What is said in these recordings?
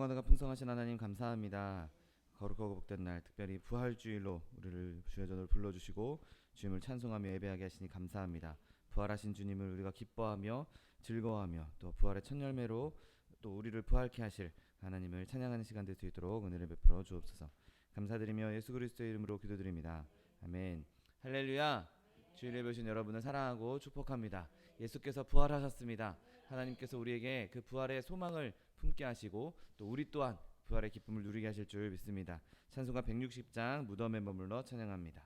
사랑과 은혜가 풍성하신 하나님 감사합니다. 거룩하고 복된 날, 특별히 부활주일로 우리를 주의 전으로 불러주시고 주님을 찬송하며 예배하게 하시니 감사합니다. 부활하신 주님을 우리가 기뻐하며 즐거워하며 또 부활의 첫 열매로 또 우리를 부활케 하실 하나님을 찬양하는 시간 될 수 있도록 은혜를 베풀어 주옵소서. 감사드리며 예수 그리스도의 이름으로 기도드립니다. 아멘. 할렐루야. 주일 예배 오신 여러분을 사랑하고 축복합니다. 예수께서 부활하셨습니다. 하나님께서 우리에게 그 부활의 소망을 품게 하시고 또 우리 또한 부활의 기쁨을 누리게 하실 줄 믿습니다. 찬송가 160장 무덤에 머물러 찬양합니다.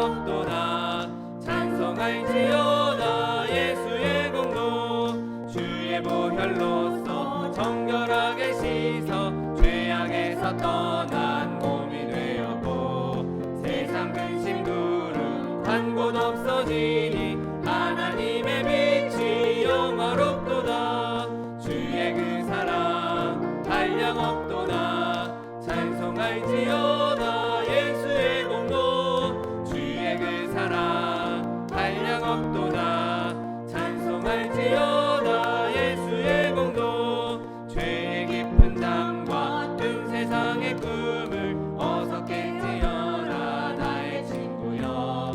없도다. 찬송할지어다 예수의 공로. 주의 보혈로써 정결하게 씻어 죄악에서 떠난 몸이 되었고 세상 근심 두려움 한 곳 없어지니 하나님의 빛이 영화롭도다. 주의 그 사랑 한량 없도다. 찬송할지어다 예수의 공로. 주의 그 사랑 한량 없도다. 찬송할지어다 예수의 공로. 죄의 깊은 담과 뜬 세상의 꿈을 어서 깼지어라 나의 친구여.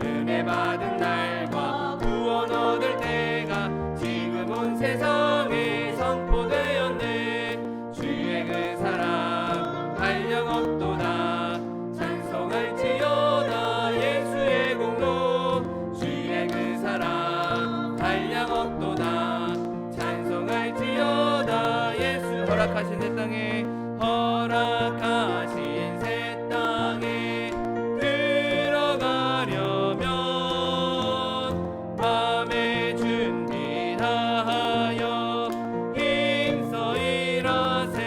은혜 받은 날과 구원 얻을 때가 지금 온 세상에 선포되었네. 주의 그 사랑 한량 없도다. 찬송할지어다 예수의 공로. 주의 그 사랑 한량 없도다. 찬송할지어다 예수. 허락하신 새 땅에 허락하신 새 땅에 들어가려면 맘의 준비 다하여 힘써 일하세.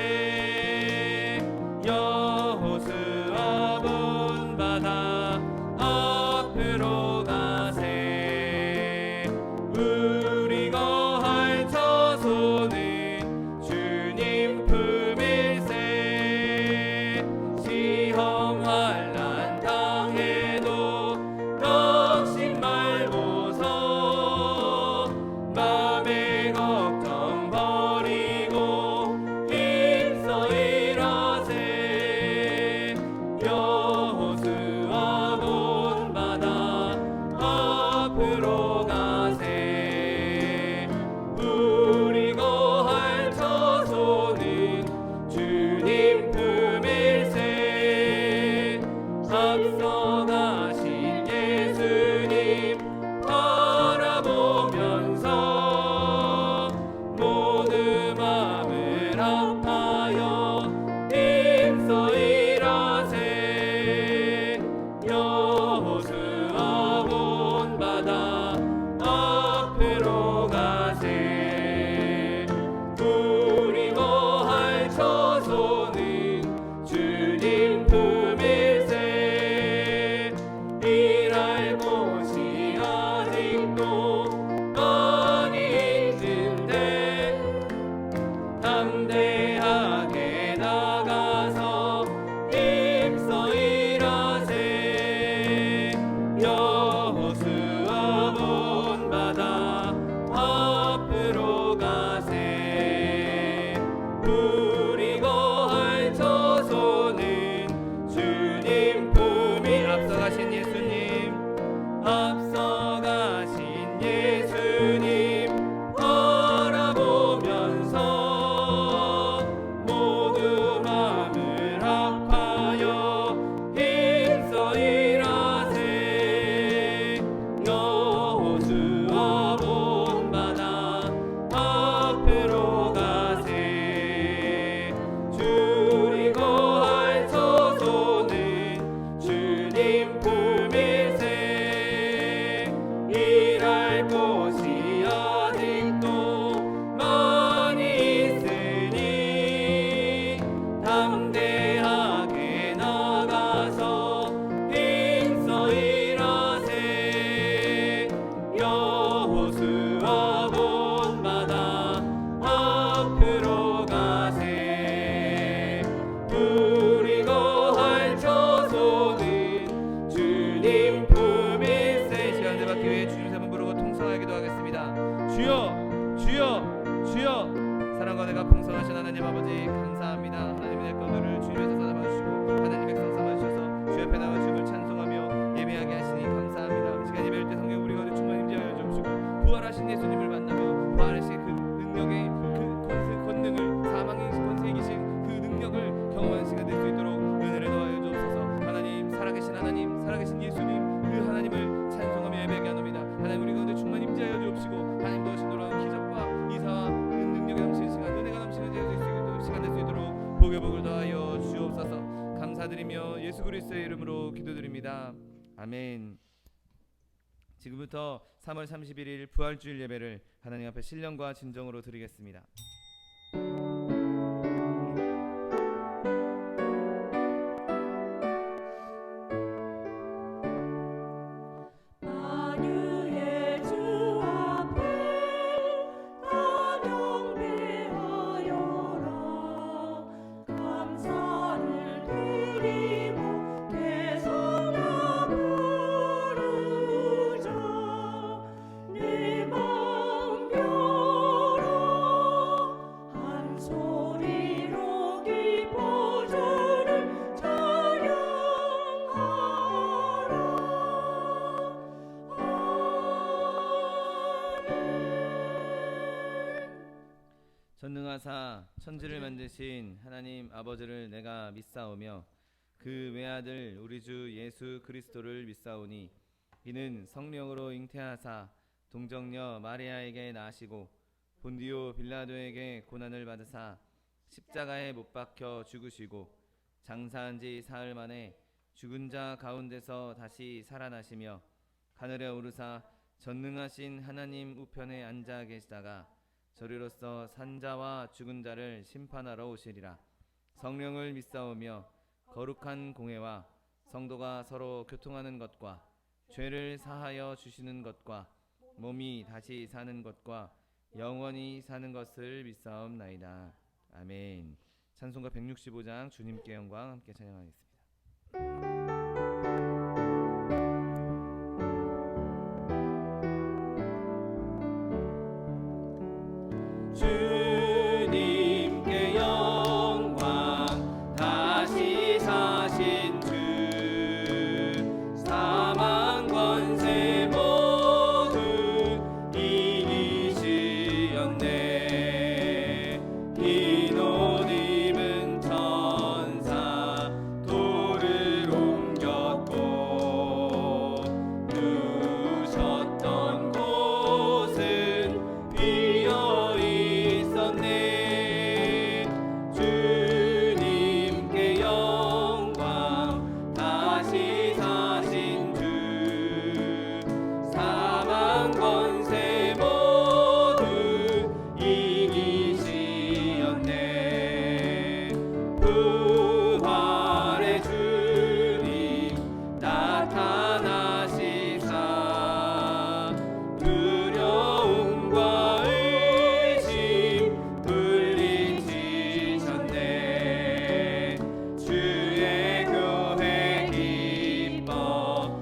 여호수아 본 바다 앞으로 가세. 우리 거할 처소는 주님 품일세. 시험 환난 당해도 넉심 말고서 맘의 걱정 버리고 힘써 일하세. 여호수아 본 바다 앞으로 가세. 우리 거할 처소는 주님 품일세. 앞서가신 예수님 바라보면서 모든 마음을 아파여 힘써 일하세. 여호수아 본 바다 앞으로 가세. 우리 거할 처소는 주님 품일세. 일할 곳이 아직도 많이 있는데 담대하게 나가서 힘써 일하세. 여호수아 본 바다 앞으로 가세. 우리 거할 처소는 주님 품이. 앞서가신 예수님 앞서가신 예수님 바라보면서 모두 마음을 아파여 힘써 일하세. 여호수아 본 바다 앞으로 가세. 주리 거할 처소는 주님 품일세. 일할 곳이 아직도 많이 있으니 담대하게 나가서 힘써 일하세. 여호수아 본 바다 앞으로 가세. 우리 거할 처소는 주님 품일세. 시간 내받기 위해 주님 세번 부르고 통성하기도 하겠습니다. 주여 주여 주여. 사랑과 내가 풍성하신 하나님 아버지 감사합니다. 하나님의 내 건들을 주님에서 찾아봐주시고 하나님의 백성 삼아주셔서 주 옆에 나와 주님을 찬송하며 예배하게 하시니 감사합니다. 시간 예배할 때 성령 우리 가운데 충만히 임재하여 주옵시고 부활하신 예수님을 만나며 부활하신 그 능력의 그 권능을 사망의 권세에 계신 그 능력을 경험하는 시간 될 수 있도록 은혜를 더하여 주옵소서. 하나님 살아계신 하나님 살아계신 예수님 그 하나님을 찬송하며 예배하게 합니다. 하나님 우리 가운데 충만히 임재하여 주옵시고 하나님 도우신 놀라운 기적과 이사와 능력이 넘치는 시간 은혜가 넘치는 시간 될 수 있도록 복의 복을 더하여 주옵소서. 감사드리며 예수 그리스도의 이름으로 기도드립니다. 아멘. 지금부터 3월 31일 부활주일 예배를 하나님 앞에 신령과 진정으로 드리겠습니다. 만유의 주 앞에 나 경배하여라. 감사를 드리고 계속 나 부르자. 내 마음 열어 한 소리로 기뻐 주를 찬양하라. 전능하사 천지를 만드신 하나님 아버지를 내가 믿사오며 그 외아들 우리 주 예수 그리스도를 믿사오니 이는 성령으로 잉태하사 동정녀 마리아에게 나시고 본디오 빌라도에게 고난을 받으사 십자가에 못 박혀 죽으시고 장사한 지 사흘 만에 죽은 자 가운데서 다시 살아나시며 하늘에 오르사 전능하신 하나님 우편에 앉아 계시다가 저리로서 산자와 죽은 자를 심판하러 오시리라. 성령을 믿사오며 거룩한 공회와 성도가 서로 교통하는 것과 죄를 사하여 주시는 것과 몸이 다시 사는 것과 영원히 사는 것을 믿사옵나이다. 아멘. 찬송가 165장 주님께 영광 함께 찬양하겠습니다. 주님께 영광 다시 사신 주 사망 권세 모두 이기시었네. 흰 옷 입은 천사 돌을 옮겼고 누셨던 곳은 비어 있었네. 주님께 영광 다시 사신 주 사망 권세 모두 이기시었네. 부활의 주님 나타나시사 두려움과 의심 물리치셨네. 주의 교회 기뻐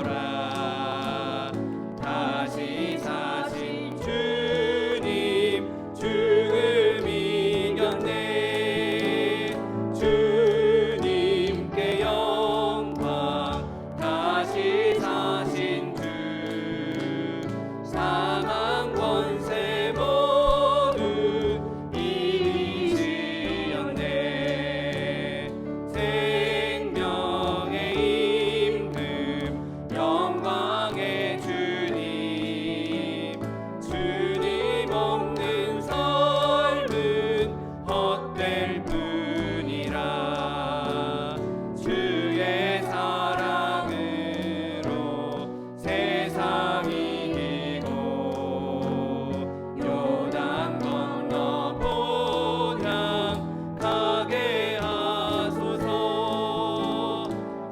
찬송하여라. 다시 사신 주님 죽음 이겼네. 주님께 영광 다시 사신 주 사망 권세 모두 이기시었네. 생명의 임금 영광의 주님 주님 없는 삶은 헛될 뿐이라. 주의 사랑으로 세상 이기고 요단 건너 본향 가게 하소서.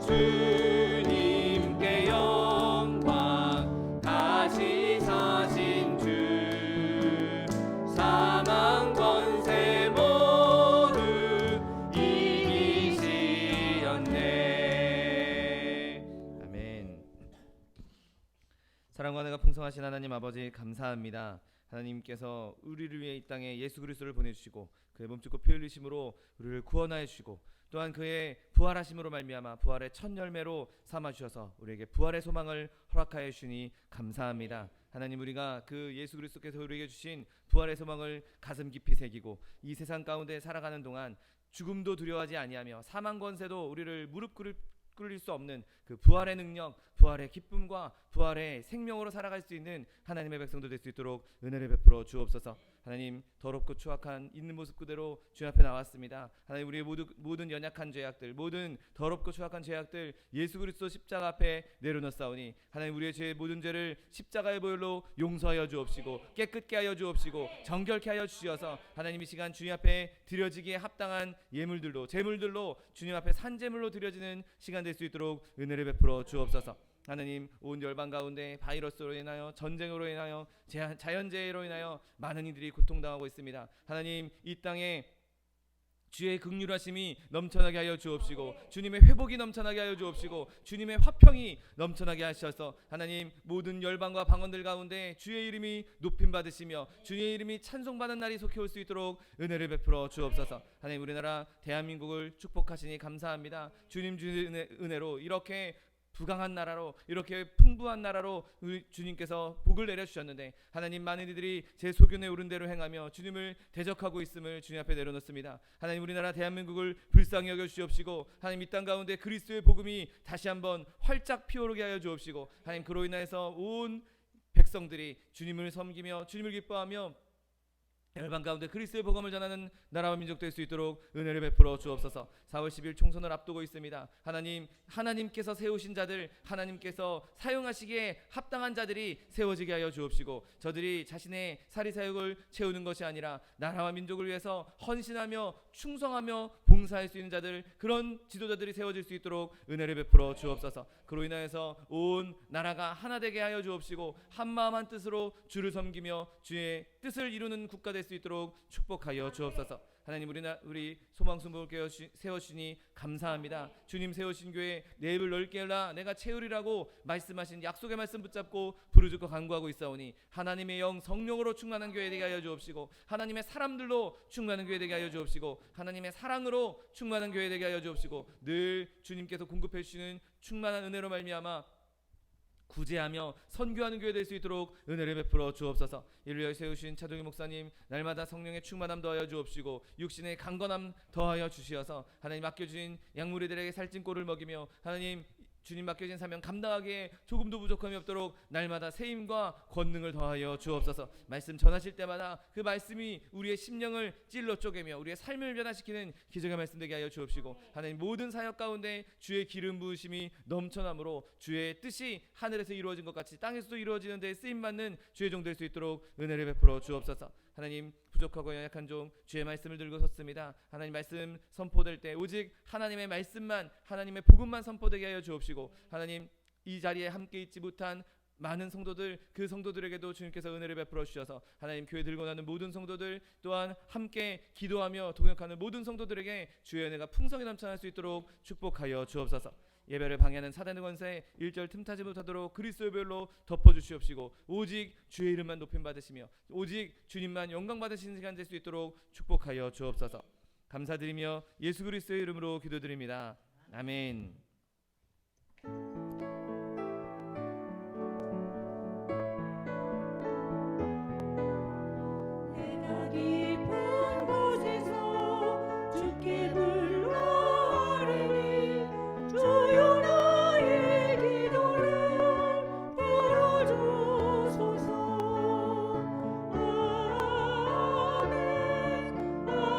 주님께 영광 다시 사신 주 사망 권세 모두 이기시었네. 아멘. 사랑과 은혜가 풍성하신 하나님 아버지 감사합니다. 하나님께서 우리를 위해 이 땅에 예수 그리스도를 보내주시고 그의 몸짓고 피 흘리심으로 우리를 구원하여 주시고 또한 그의 부활하심으로 말미암아 부활의 첫 열매로 삼아 주셔서 우리에게 부활의 소망을 허락하여 주시니 감사합니다. 하나님, 우리가 그 예수 그리스도께서 우리에게 주신 부활의 소망을 가슴 깊이 새기고 이 세상 가운데 살아가는 동안 죽음도 두려워하지 아니하며 사망 권세도 우리를 무릎 꿇릴 수 없는 그 부활의 능력, 부활의 기쁨과 부활의 생명으로 살아갈 수 있는 하나님의 백성들 될 수 있도록 은혜를 베풀어 주옵소서. 하나님 더럽고 추악한 있는 모습 그대로 주님 앞에 나왔습니다. 하나님 우리의 모든 연약한 죄악들, 모든 더럽고 추악한 죄악들 예수 그리스도 십자가 앞에 내려놓사오니 하나님 우리의 죄 모든 죄를 십자가의 보혈로 용서하여 주옵시고 깨끗게 하여 주옵시고 정결케 하여 주시어서 하나님 이 시간 주님 앞에 드려지기에 합당한 예물들로 제물들로 주님 앞에 산제물로 드려지는 시간 될 수 있도록 은혜를 베풀어 주옵소서. 하나님 온 열방 가운데 바이러스로 인하여 전쟁으로 인하여 자연재해로 인하여 많은 이들이 고통당하고 있습니다. 하나님 이 땅에 주의 긍휼하심이 넘쳐나게 하여 주옵시고 주님의 회복이 넘쳐나게 하여 주옵시고 주님의 화평이 넘쳐나게 하셔서 하나님 모든 열방과 방언들 가운데 주의 이름이 높임 받으시며 주의 이름이 찬송받는 날이 속해 올 수 있도록 은혜를 베풀어 주옵소서. 하나님 우리나라 대한민국을 축복하시니 감사합니다. 주님 주의 은혜로 이렇게 부강한 나라로 이렇게 풍부한 나라로 주님께서 복을 내려주셨는데 하나님 많은 이들이 제 소견에 오른 대로 행하며 주님을 대적하고 있음을 주님 앞에 내려놓습니다. 하나님 우리나라 대한민국을 불쌍히 여겨 주옵시고 하나님 이 땅 가운데 그리스도의 복음이 다시 한번 활짝 피어오르게 하여 주옵시고 하나님 그로 인하여서 온 백성들이 주님을 섬기며 주님을 기뻐하며 열방 가운데 그리스도의 복음을 전하는 나라와 민족 될 수 있도록 은혜를 베풀어 주옵소서. 4월 10일 총선을 앞두고 있습니다. 하나님께서 세우신 자들, 하나님께서 사용하시기에 합당한 자들이 세워지게 하여 주옵시고 저들이 자신의 사리사욕을 채우는 것이 아니라 나라와 민족을 위해서 헌신하며 충성하며 봉사할 수 있는 자들, 그런 지도자들이 세워질 수 있도록 은혜를 베풀어 주옵소서. 그로 인하여서 온 나라가 하나 되게 하여 주옵시고 한 마음 한 뜻으로 주를 섬기며 주의 뜻을 이루는 국가 될 수 있도록 축복하여 주옵소서. 하나님 우리 소망순복을 세우시니 감사합니다. 주님 세우신 교회 내 입을 넓게 열라 내가 채우리라고 말씀하신 약속의 말씀 붙잡고 부르짖고 간구하고 있사오니 하나님의 영 성령으로 충만한 교회 되게 하여 주옵시고 하나님의 사람들로 충만한 교회 되게 하여 주옵시고 하나님의 사랑으로 충만한 교회 되게 하여 주옵시고 늘 주님께서 공급해 주시는 충만한 은혜로 말미암아 구제하며 선교하는 교회 될 수 있도록 은혜를 베풀어 주옵소서. 이를 위하여 세우신 차동희 목사님 날마다 성령의 충만함 더하여 주옵시고 육신의 강건함 더하여 주시어서 하나님 맡겨주신 양무리들에게 살찐 꼴을 먹이며 하나님 주님 맡겨진 사명 감당하기에 조금도 부족함이 없도록 날마다 세임과 권능을 더하여 주옵소서. 말씀 전하실 때마다 그 말씀이 우리의 심령을 찔러 쪼개며 우리의 삶을 변화시키는 기적의 말씀 되게 하여 주옵시고 하나님 모든 사역 가운데 주의 기름 부으심이 넘쳐나므로 주의 뜻이 하늘에서 이루어진 것 같이 땅에서도 이루어지는 데 쓰임받는 주의 종 될 수 있도록 은혜를 베풀어 주옵소서. 하나님 부족하고 연약한 종 주의 말씀을 들고 섰습니다. 하나님 말씀 선포될 때 오직 하나님의 말씀만 하나님의 복음만 선포되게 하여 주옵시고 하나님 이 자리에 함께 있지 못한 많은 성도들 그 성도들에게도 주님께서 은혜를 베풀어 주셔서 하나님 교회 들고 나는 모든 성도들 또한 함께 기도하며 동역하는 모든 성도들에게 주의 은혜가 풍성히 넘쳐날 수 있도록 축복하여 주옵소서. 예배를 방해하는 사단의 권세 일절 틈타지 못하도록 그리스도의 보혈로 덮어주시옵시고 오직 주의 이름만 높임 받으시며 오직 주님만 영광 받으시는 시간 될 수 있도록 축복하여 주옵소서. 감사드리며 예수 그리스도의 이름으로 기도드립니다. 아멘. 내가 깊은 곳에서 주께 불러오리니 주여 나의 기도를 들어주소서. 아멘 아멘.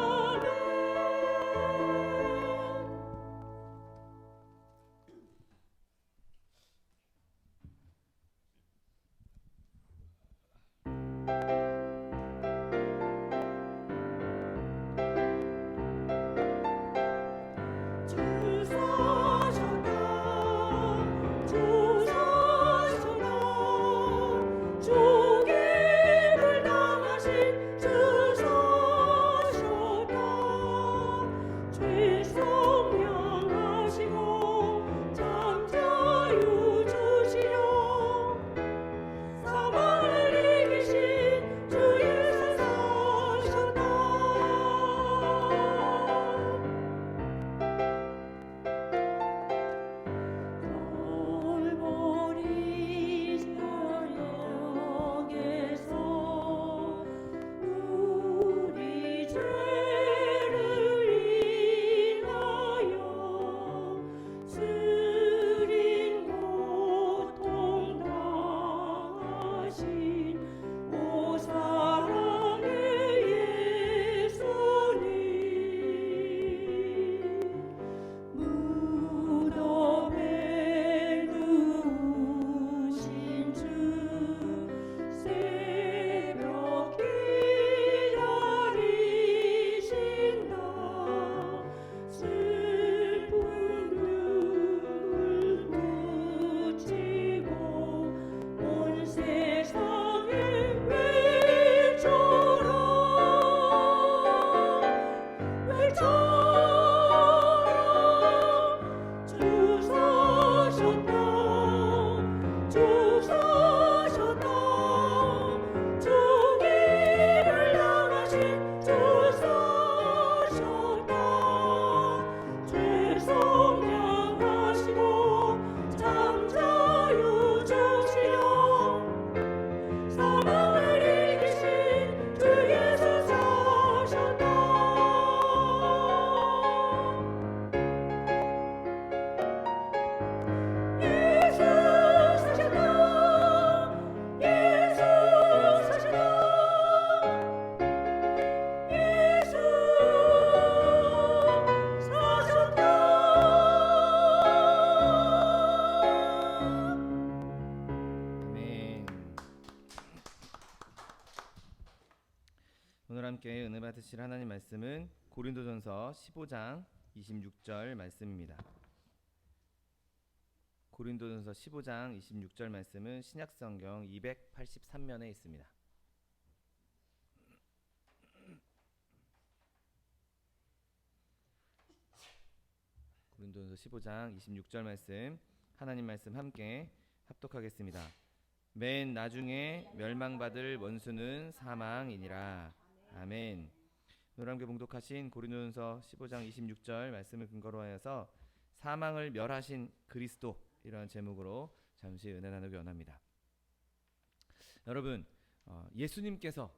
함께 은혜 받으실 하나님 말씀은 고린도전서 15장 26절 말씀입니다. 고린도전서 15장 26절 말씀은 신약성경 283면에 있습니다. 고린도전서 15장 26절 말씀, 하나님 말씀 함께 합독하겠습니다. 맨 나중에 멸망받을 원수는 사망이니라. 아멘. 노람교 봉독하신 고린도전서 15장 26절 말씀을 근거로 하여서 사망을 멸하신 그리스도, 이러한 제목으로 잠시 은혜 나누기 원합니다. 여러분, 예수님께서,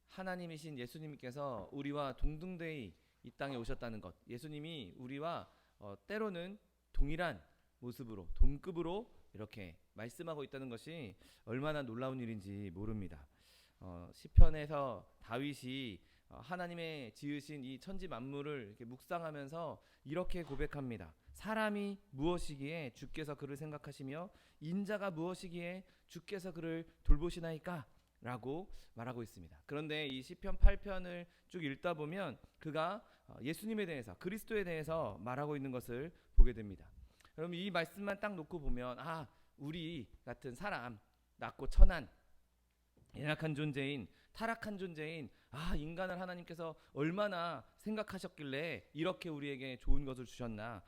하나님이신 예수님께서 우리와 동등되이 이 땅에 오셨다는 것, 예수님이 우리와 때로는 동일한 모습으로, 동급으로 이렇게 말씀하고 있다는 것이 얼마나 놀라운 일인지 모릅니다. 시편에서 다윗이 하나님의 지으신 이 천지 만물을 이렇게 묵상하면서 이렇게 고백합니다. 사람이 무엇이기에 주께서 그를 생각하시며 인자가 무엇이기에 주께서 그를 돌보시나이까? 라고 말하고 있습니다. 그런데 이 시편 8편을 쭉 읽다 보면 그가 예수님에 대해서, 그리스도에 대해서 말하고 있는 것을 보게 됩니다. 여러분, 이 말씀만 딱 놓고 보면 우리 같은 사람, 낮고 천한 연약한 존재인, 타락한 존재인 인간을 하나님께서 얼마나 생각하셨길래 이렇게 우리에게 좋은 것을 주셨나,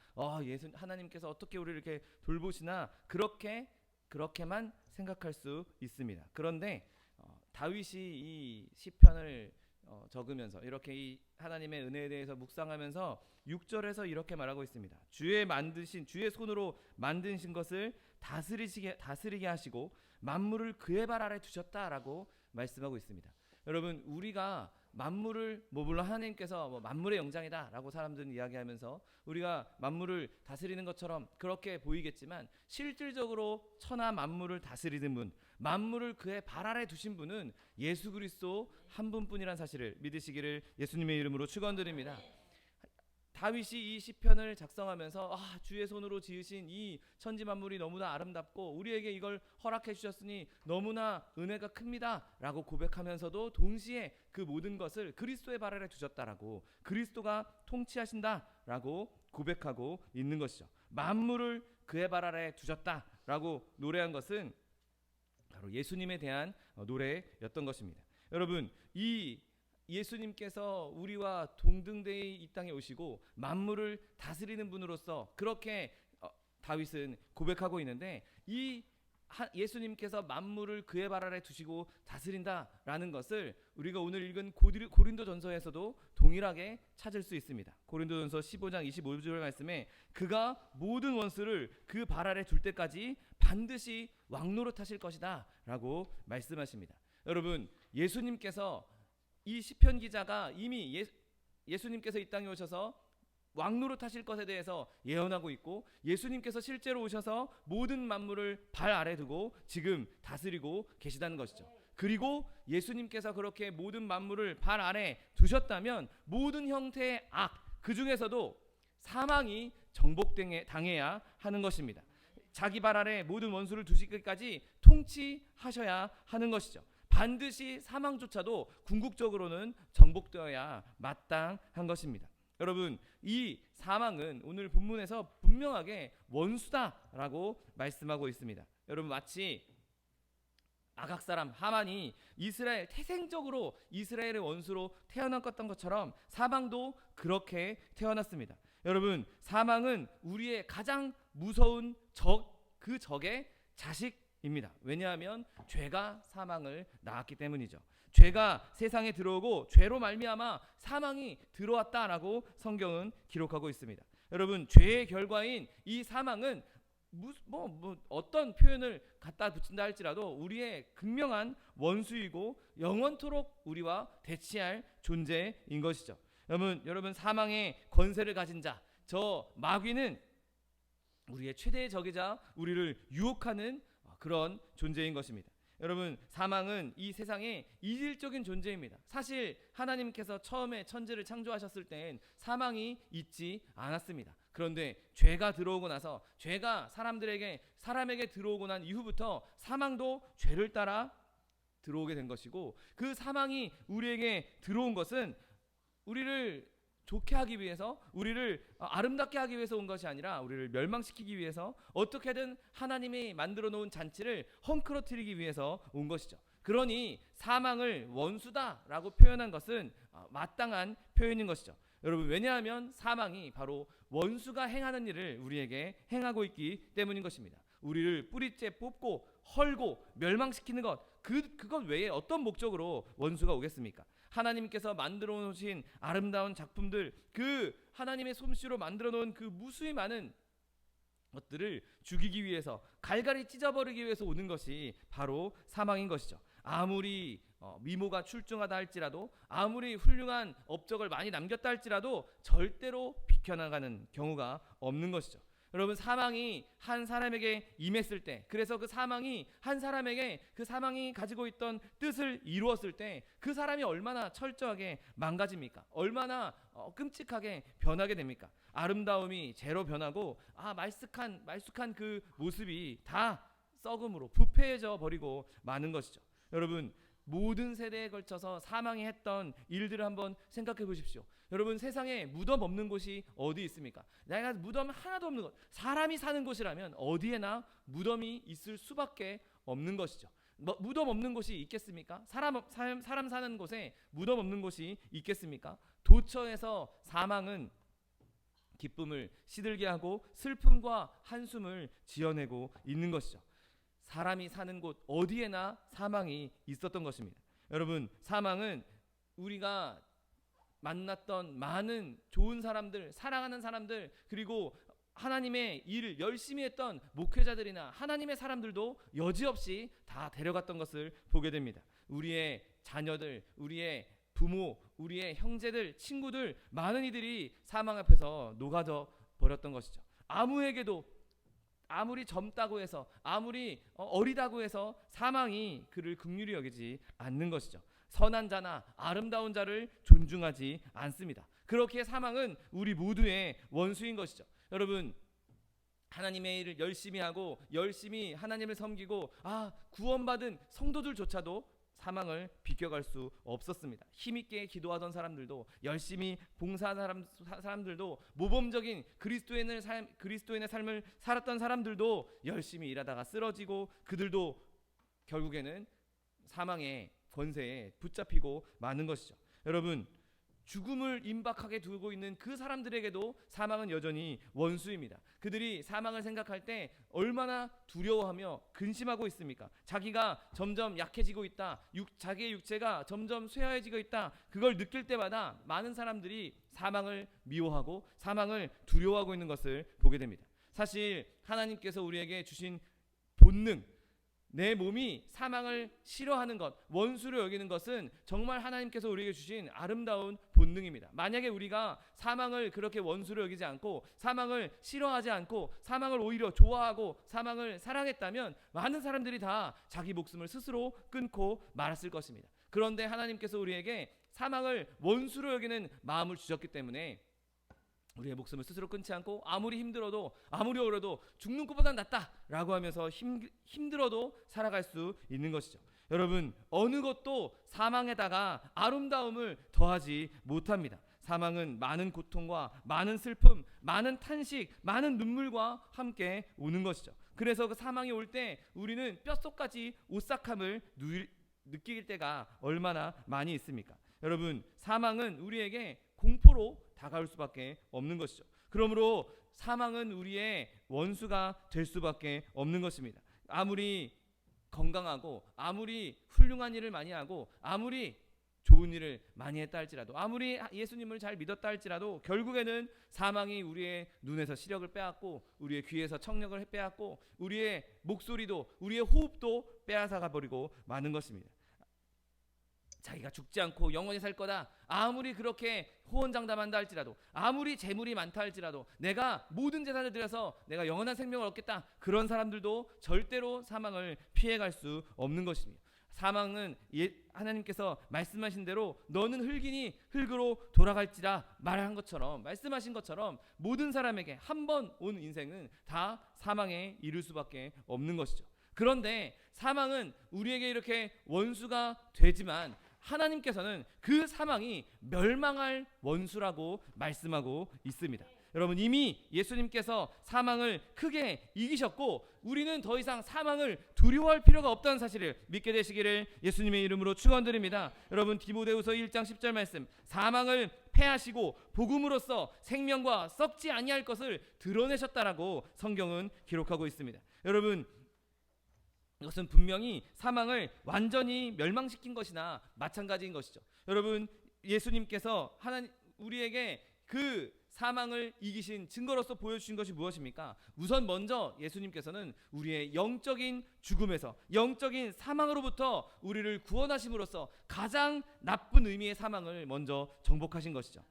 하나님께서 어떻게 우리를 이렇게 돌보시나, 그렇게만 생각할 수 있습니다. 그런데 다윗이 이 시편을 적으면서 이렇게 이 하나님의 은혜에 대해서 묵상하면서 6절에서 이렇게 말하고 있습니다. 주의 손으로 만드신 것을 다스리게 하시고 만물을 그의 발 아래 두셨다라고 말씀하고 있습니다. 여러분, 우리가 만물을 물론 하나님께서 만물의 영장이다라고 사람들은 이야기하면서 우리가 만물을 다스리는 것처럼 그렇게 보이겠지만, 실질적으로 천하 만물을 다스리는 분, 만물을 그의 발 아래 두신 분은 예수 그리스도 한 분뿐이라는 사실을 믿으시기를 예수님의 이름으로 축원드립니다. 다윗이 이 시편을 작성하면서 주의 손으로 지으신 이 천지 만물이 너무나 아름답고 우리에게 이걸 허락해 주셨으니 너무나 은혜가 큽니다 라고 고백하면서도 동시에 그 모든 것을 그리스도의 발 아래 두셨다라고, 그리스도가 통치하신다라고 고백하고 있는 것이죠. 만물을 그의 발 아래 두셨다라고 노래한 것은 바로 예수님에 대한 노래였던 것입니다. 여러분, 이 예수님께서 우리와 동등되이 이 땅에 오시고 만물을 다스리는 분으로서 그렇게 다윗은 고백하고 있는데, 이 예수님께서 만물을 그의 발 아래 두시고 다스린다라는 것을 우리가 오늘 읽은 고린도전서에서도 동일하게 찾을 수 있습니다. 고린도전서 15장 25절 말씀에 그가 모든 원수를 그 발 아래 둘 때까지 반드시 왕노릇하실 것이다 라고 말씀하십니다. 여러분, 예수님께서, 이 시편 기자가 이미 예수님께서 이 땅에 오셔서 왕노릇하실 것에 대해서 예언하고 있고, 예수님께서 실제로 오셔서 모든 만물을 발 아래 두고 지금 다스리고 계시다는 것이죠. 그리고 예수님께서 그렇게 모든 만물을 발 아래 두셨다면 모든 형태의 그 중에서도 사망이 정복당해야 하는 것입니다. 자기 발 아래 모든 원수를 두시기까지 통치하셔야 하는 것이죠. 반드시 사망조차도 궁극적으로는 정복되어야 마땅한 것입니다. 여러분, 이 사망은 오늘 본문에서 분명하게 원수다라고 말씀하고 있습니다. 여러분, 마치 아각 사람 하만이 태생적으로 이스라엘의 원수로 태어났던 것처럼 사망도 그렇게 태어났습니다. 여러분, 사망은 우리의 가장 무서운 그 적의 자식입니다. 왜냐하면 죄가 사망을 낳았기 때문이죠. 죄가 세상에 들어오고 죄로 말미암아 사망이 들어왔다라고 성경은 기록하고 있습니다. 여러분, 죄의 결과인 이 사망은 어떤 표현을 갖다 붙인다 할지라도 우리의 극명한 원수이고 영원토록 우리와 대치할 존재인 것이죠. 여러분, 사망의 권세를 가진 자, 저 마귀는 우리의 최대의 적이자 우리를 유혹하는 그런 존재인 것입니다. 여러분, 사망은 이 세상의 이질적인 존재입니다. 사실 하나님께서 처음에 천지를 창조하셨을 땐 사망이 있지 않았습니다. 그런데 죄가 들어오고 나서, 죄가 사람에게 들어오고 난 이후부터 사망도 죄를 따라 들어오게 된 것이고, 그 사망이 우리에게 들어온 것은 우리를 좋게 하기 위해서, 우리를 아름답게 하기 위해서 온 것이 아니라 우리를 멸망시키기 위해서, 어떻게든 하나님이 만들어 놓은 잔치를 헝클어뜨리기 위해서 온 것이죠. 그러니 사망을 원수다라고 표현한 것은 마땅한 표현인 것이죠. 여러분, 왜냐하면 사망이 바로 원수가 행하는 일을 우리에게 행하고 있기 때문인 것입니다. 우리를 뿌리째 뽑고 헐고 멸망시키는 것, 그것 외에 어떤 목적으로 원수가 오겠습니까? 하나님께서 만들어 놓으신 아름다운 작품들, 그 하나님의 솜씨로 만들어 놓은 그 무수히 많은 것들을 죽이기 위해서, 갈갈이 찢어버리기 위해서 오는 것이 바로 사망인 것이죠. 아무리 미모가 출중하다 할지라도, 아무리 훌륭한 업적을 많이 남겼다 할지라도 절대로 비켜나가는 경우가 없는 것이죠. 여러분, 사망이 한 사람에게 임했을 때, 그래서 그 사망이 한 사람에게 그 사망이 가지고 있던 뜻을 이루었을 때 그 사람이 얼마나 철저하게 망가집니까? 얼마나 끔찍하게 변하게 됩니까? 아름다움이 제로 변하고 말쑥한 그 모습이 다 썩음으로 부패해져 버리고 마는 것이죠. 여러분, 모든 세대에 걸쳐서 사망이 했던 일들을 한번 생각해 보십시오. 여러분, 세상에 무덤 없는 곳이 어디 있습니까? 내가 무덤 하나도 없는 곳, 사람이 사는 곳이라면 어디에나 무덤이 있을 수밖에 없는 것이죠. 무덤 없는 곳이 있겠습니까? 사람 사는 곳에 무덤 없는 곳이 있겠습니까? 도처에서 사망은 기쁨을 시들게 하고 슬픔과 한숨을 지어내고 있는 것이죠. 사람이 사는 곳 어디에나 사망이 있었던 것입니다. 여러분, 사망은 우리가 만났던 많은 좋은 사람들, 사랑하는 사람들, 그리고 하나님의 일을 열심히 했던 목회자들이나 하나님의 사람들도 여지없이 다 데려갔던 것을 보게 됩니다. 우리의 자녀들, 우리의 부모, 우리의 형제들, 친구들, 많은 이들이 사망 앞에서 녹아져 버렸던 것이죠. 아무에게도 아무리 젊다고 해서, 아무리 어리다고 해서 사망이 그를 긍휼히 여기지 않는 것이죠. 선한 자나 아름다운 자를 존중하지 않습니다. 그렇게 사망은 우리 모두의 원수인 것이죠. 여러분, 하나님의 일을 열심히 하고 열심히 하나님을 섬기고 구원받은 성도들조차도 사망을 비껴갈 수 없었습니다. 힘있게 기도하던 사람들도, 열심히 봉사한 사람들도, 모범적인 그리스도인의 삶을 살았던 사람들도 열심히 일하다가 쓰러지고, 그들도 결국에는 사망의 권세에 붙잡히고 마는 것이죠. 여러분, 죽음을 임박하게 두고 있는 그 사람들에게도 사망은 여전히 원수입니다. 그들이 사망을 생각할 때 얼마나 두려워하며 근심하고 있습니까? 자기가 점점 약해지고 있다, 자기의 육체가 점점 쇠하해지고 있다, 그걸 느낄 때마다 많은 사람들이 사망을 미워하고 사망을 두려워하고 있는 것을 보게 됩니다. 사실 하나님께서 우리에게 주신 본능, 내 몸이 사망을 싫어하는 것, 원수로 여기는 것은 정말 하나님께서 우리에게 주신 아름다운 본능입니다. 만약에 우리가 사망을 그렇게 원수로 여기지 않고, 사망을 싫어하지 않고, 사망을 오히려 좋아하고 사망을 사랑했다면 많은 사람들이 다 자기 목숨을 스스로 끊고 말았을 것입니다. 그런데 하나님께서 우리에게 사망을 원수로 여기는 마음을 주셨기 때문에 우리의 목숨을 스스로 끊지 않고, 아무리 힘들어도, 아무리 어려도 죽는 것보단 낫다라고 하면서 힘들어도 살아갈 수 있는 것이죠. 여러분, 어느 것도 사망에다가 아름다움을 더하지 못합니다. 사망은 많은 고통과 많은 슬픔, 많은 탄식, 많은 눈물과 함께 오는 것이죠. 그래서 그 사망이 올 때 우리는 뼛속까지 오싹함을 느낄 때가 얼마나 많이 있습니까? 여러분, 사망은 우리에게 공포로 다가올 수밖에 없는 것이죠. 그러므로 사망은 우리의 원수가 될 수밖에 없는 것입니다. 아무리 건강하고, 아무리 훌륭한 일을 많이 하고, 아무리 좋은 일을 많이 했다 할지라도, 아무리 예수님을 잘 믿었다 할지라도 결국에는 사망이 우리의 눈에서 시력을 빼앗고, 우리의 귀에서 청력을 빼앗고, 우리의 목소리도, 우리의 호흡도 빼앗아가 버리고 마는 것입니다. 자기가 죽지 않고 영원히 살 거다, 아무리 그렇게 호언장담한다 할지라도, 아무리 재물이 많다 할지라도, 내가 모든 재산을 들여서 내가 영원한 생명을 얻겠다, 그런 사람들도 절대로 사망을 피해갈 수 없는 것입니다. 사망은 하나님께서 말씀하신 대로 너는 흙이니 흙으로 돌아갈지라 말한 것처럼, 말씀하신 것처럼 모든 사람에게 한 번 온 인생은 다 사망에 이를 수밖에 없는 것이죠. 그런데 사망은 우리에게 이렇게 원수가 되지만 하나님께서는 그 사망이 멸망할 원수라고 말씀하고 있습니다. 여러분, 이미 예수님께서 사망을 크게 이기셨고 우리는 더 이상 사망을 두려워할 필요가 없다는 사실을 믿게 되시기를 예수님의 이름으로 축원드립니다. 여러분, 디모데후서 1장 10절 말씀, 사망을 패하시고 복음으로써 생명과 썩지 아니할 것을 드러내셨다라고 성경은 기록하고 있습니다. 여러분, 이것은 분명히 사망을 완전히 멸망시킨 것이나 마찬가지인 것이죠. 여러분, 예수님께서 우리에게 그 사망을 이기신 증거로서 보여주신 것이 무엇입니까? 우선 먼저 예수님께서는 우리의 영적인 죽음에서, 영적인 사망으로부터 우리를 구원하심으로써 가장 나쁜 의미의 사망을 먼저 정복하신 것이죠.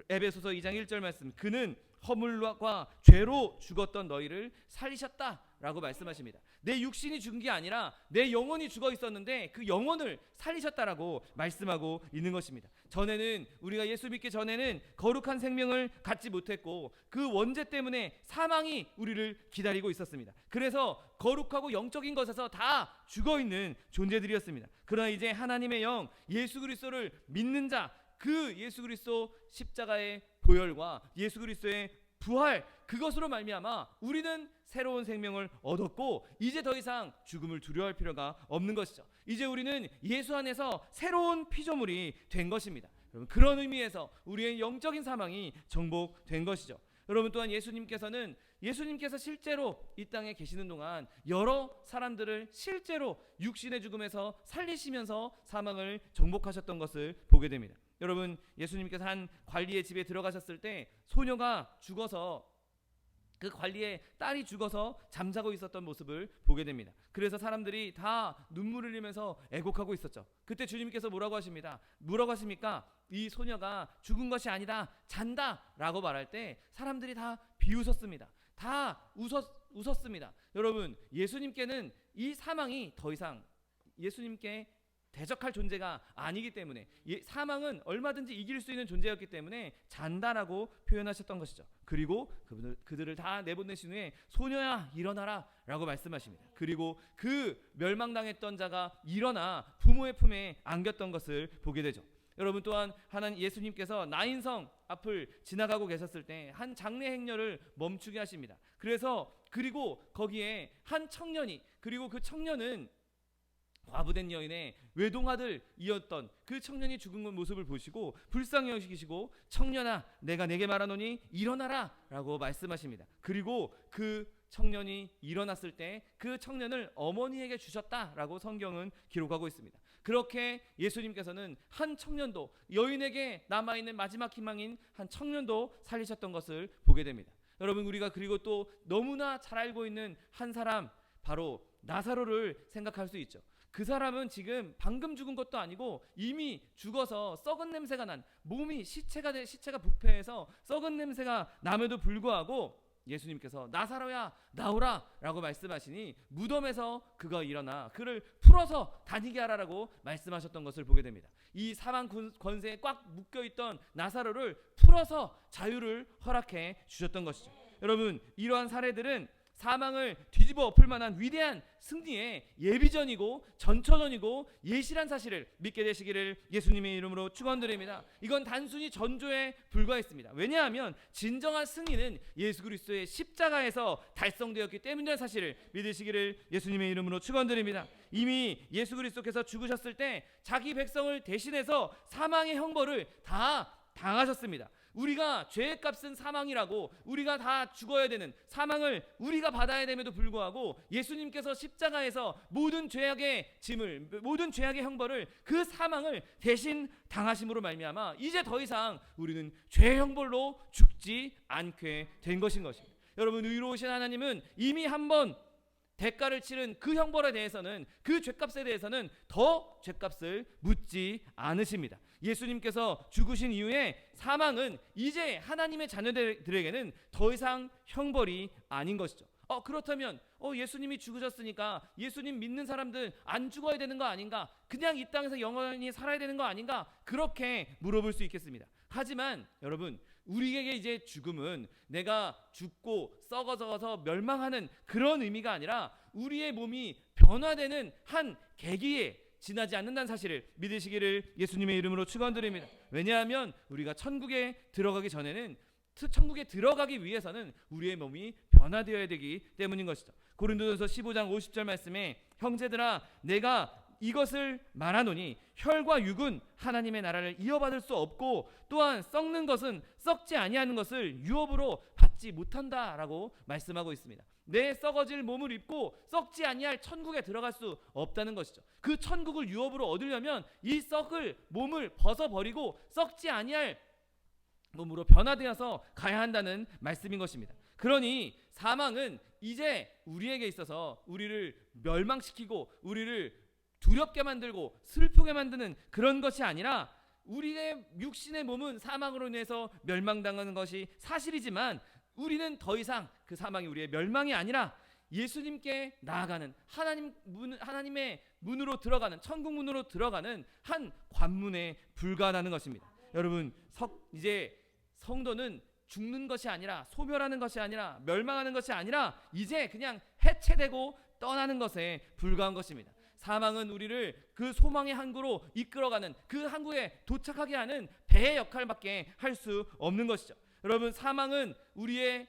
에베소서 2장 1절 말씀, 그는 허물과 죄로 죽었던 너희를 살리셨다라고 말씀하십니다. 내 육신이 죽은 게 아니라 내 영혼이 죽어 있었는데 그 영혼을 살리셨다라고 말씀하고 있는 것입니다. 전에는, 우리가 예수 믿기 전에는 거룩한 생명을 갖지 못했고 그 원죄 때문에 사망이 우리를 기다리고 있었습니다. 그래서 거룩하고 영적인 것에서 다 죽어 있는 존재들이었습니다. 그러나 이제 하나님의 영 예수 그리스도를 믿는 자, 그 예수 그리스도 십자가의 보혈과 예수 그리스도의 부활, 그것으로 말미암아 우리는 새로운 생명을 얻었고 이제 더 이상 죽음을 두려워할 필요가 없는 것이죠. 이제 우리는 예수 안에서 새로운 피조물이 된 것입니다. 여러분, 그런 의미에서 우리의 영적인 사망이 정복된 것이죠. 여러분, 또한 예수님께서 실제로 이 땅에 계시는 동안 여러 사람들을 실제로 육신의 죽음에서 살리시면서 사망을 정복하셨던 것을 보게 됩니다. 여러분, 예수님께서 한 관리의 집에 들어가셨을 때 소녀가 죽어서, 그 관리의 딸이 죽어서 잠자고 있었던 모습을 보게 됩니다. 그래서 사람들이 다 눈물을 흘리면서 애곡하고 있었죠. 그때 주님께서 뭐라고 하십니까? 이 소녀가 죽은 것이 아니다, 잔다라고 말할 때 사람들이 다 비웃었습니다. 다 웃었습니다. 여러분, 예수님께는 이 사망이 더 이상 예수님께 대적할 존재가 아니기 때문에, 사망은 얼마든지 이길 수 있는 존재였기 때문에 잔다라고 표현하셨던 것이죠. 그리고 그들을 다 내보내신 후에 소녀야 일어나라 라고 말씀하십니다. 그리고 그 멸망당했던 자가 일어나 부모의 품에 안겼던 것을 보게 되죠. 여러분, 또한 예수님께서 나인성 앞을 지나가고 계셨을 때 한 장례 행렬을 멈추게 하십니다. 그리고 거기에 한 청년이, 그리고 그 청년은 과부된 여인의 외동아들이었던 그 청년이 죽은 모습을 보시고 불쌍히 여기시고, 청년아 내가 내게 말하노니 일어나라 라고 말씀하십니다. 그리고 그 청년이 일어났을 때 그 청년을 어머니에게 주셨다라고 성경은 기록하고 있습니다. 그렇게 예수님께서는 한 청년도, 여인에게 남아있는 마지막 희망인 한 청년도 살리셨던 것을 보게 됩니다. 여러분, 우리가 그리고 또 너무나 잘 알고 있는 한 사람, 바로 나사로를 생각할 수 있죠. 그 사람은 지금 방금 죽은 것도 아니고 이미 죽어서 썩은 냄새가 난, 몸이 시체가 부패해서 썩은 냄새가 남에도 불구하고 예수님께서 나사로야 나오라 라고 말씀하시니 무덤에서 그가 일어나 그를 풀어서 다니게 하라라고 말씀하셨던 것을 보게 됩니다. 이 사망 권세에 꽉 묶여있던 나사로를 풀어서 자유를 허락해 주셨던 것이죠. 여러분, 이러한 사례들은 사망을 뒤집어 엎을 만한 위대한 승리의 예비전이고 전초전이고 예시란 사실을 믿게 되시기를 예수님의 이름으로 축원드립니다. 이건 단순히 전조에 불과했습니다. 왜냐하면 진정한 승리는 예수 그리스도의 십자가에서 달성되었기 때문이라는 사실을 믿으시기를 예수님의 이름으로 축원드립니다. 이미 예수 그리스도께서 죽으셨을 때 자기 백성을 대신해서 사망의 형벌을 다 당하셨습니다. 우리가 죄의 값은 사망이라고, 우리가 다 죽어야 되는 사망을 우리가 받아야 됨에도 불구하고 예수님께서 십자가에서 모든 죄악의 짐을, 모든 죄악의 형벌을, 그 사망을 대신 당하심으로 말미암아 이제 더 이상 우리는 죄의 형벌로 죽지 않게 된 것인 것입니다. 여러분, 의로우신 하나님은 이미 한번 대가를 치른 그 형벌에 대해서는, 그 죄값에 대해서는 더 죄값을 묻지 않으십니다. 예수님께서 죽으신 이후에 사망은 이제 하나님의 자녀들에게는 더 이상 형벌이 아닌 것이죠. 그렇다면 예수님이 죽으셨으니까 예수님 믿는 사람들 안 죽어야 되는 거 아닌가? 그냥 이 땅에서 영원히 살아야 되는 거 아닌가? 그렇게 물어볼 수 있겠습니다. 하지만 여러분, 우리에게 이제 죽음은 내가 죽고 썩어져서 멸망하는 그런 의미가 아니라 우리의 몸이 변화되는 한 계기에 지나지 않는다는 사실을 믿으시기를 예수님의 이름으로 축원드립니다. 왜냐하면 우리가 천국에 들어가기 전에는 천국에 들어가기 위해서는 우리의 몸이 변화되어야 되기 때문인 것이죠. 고린도전서 15장 50절 말씀에 형제들아 내가 이것을 말하노니 혈과 육은 하나님의 나라를 이어받을 수 없고 또한 썩는 것은 썩지 아니하는 것을 유업으로 받지 못한다라고 말씀하고 있습니다. 내 썩어질 몸을 입고 썩지 아니할 천국에 들어갈 수 없다는 것이죠. 그 천국을 유업으로 얻으려면 이 썩을 몸을 벗어버리고 썩지 아니할 몸으로 변화되어서 가야 한다는 말씀인 것입니다. 그러니 사망은 이제 우리에게 있어서 우리를 멸망시키고 우리를 두렵게 만들고 슬프게 만드는 그런 것이 아니라 우리의 육신의 몸은 사망으로 인해서 멸망당하는 것이 사실이지만 우리는 더 이상 그 사망이 우리의 멸망이 아니라 예수님께 나아가는 하나님의 문으로 들어가는 천국 문으로 들어가는 한 관문에 불과하다는 것입니다. 여러분 이제 성도는 죽는 것이 아니라 소멸하는 것이 아니라 멸망하는 것이 아니라 이제 그냥 해체되고 떠나는 것에 불과한 것입니다. 사망은 우리를 그 소망의 항구로 이끌어가는 그 항구에 도착하게 하는 배의 역할밖에 할 수 없는 것이죠. 여러분 사망은 우리의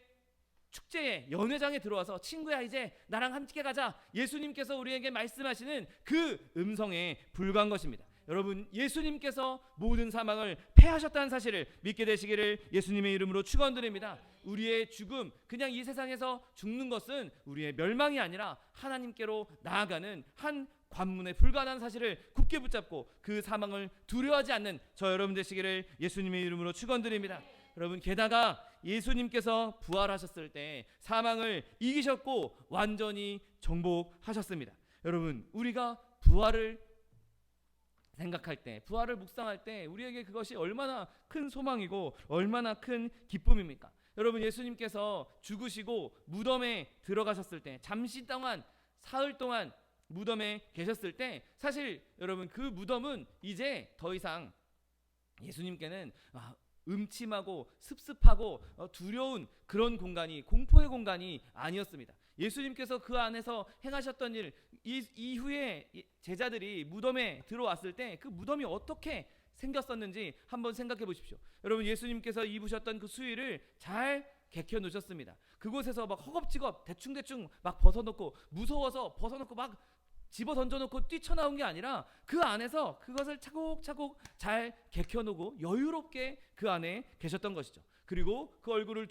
축제에 연회장에 들어와서 친구야 이제 나랑 함께 가자 예수님께서 우리에게 말씀하시는 그 음성에 불과한 것입니다. 여러분 예수님께서 모든 사망을 패하셨다는 사실을 믿게 되시기를 예수님의 이름으로 축원드립니다. 우리의 죽음 그냥 이 세상에서 죽는 것은 우리의 멸망이 아니라 하나님께로 나아가는 한 관문에 불과한 사실을 굳게 붙잡고 그 사망을 두려워하지 않는 저 여러분 되시기를 예수님의 이름으로 축원드립니다. 여러분 게다가 예수님께서 부활하셨을 때 사망을 이기셨고 완전히 정복하셨습니다. 여러분 우리가 부활을 생각할 때 부활을 묵상할 때 우리에게 그것이 얼마나 큰 소망이고 얼마나 큰 기쁨입니까? 여러분 예수님께서 죽으시고 무덤에 들어가셨을 때 잠시 동안 사흘 동안 무덤에 계셨을 때 사실 여러분 그 무덤은 이제 더 이상 예수님께는 음침하고 습습하고 두려운 그런 공간이 공포의 공간이 아니었습니다. 예수님께서 그 안에서 행하셨던 일 이후에 제자들이 무덤에 들어왔을 때 그 무덤이 어떻게 생겼었는지 한번 생각해 보십시오. 여러분 예수님께서 입으셨던 그 수의를 잘 개켜 놓으셨습니다. 그곳에서 막 허겁지겁 대충대충 막 벗어놓고 무서워서 벗어놓고 막 집어 던져놓고 뛰쳐나온 게 아니라 그 안에서 그것을 차곡차곡 잘 개켜놓고 여유롭게 그 안에 계셨던 것이죠. 그리고 그 얼굴을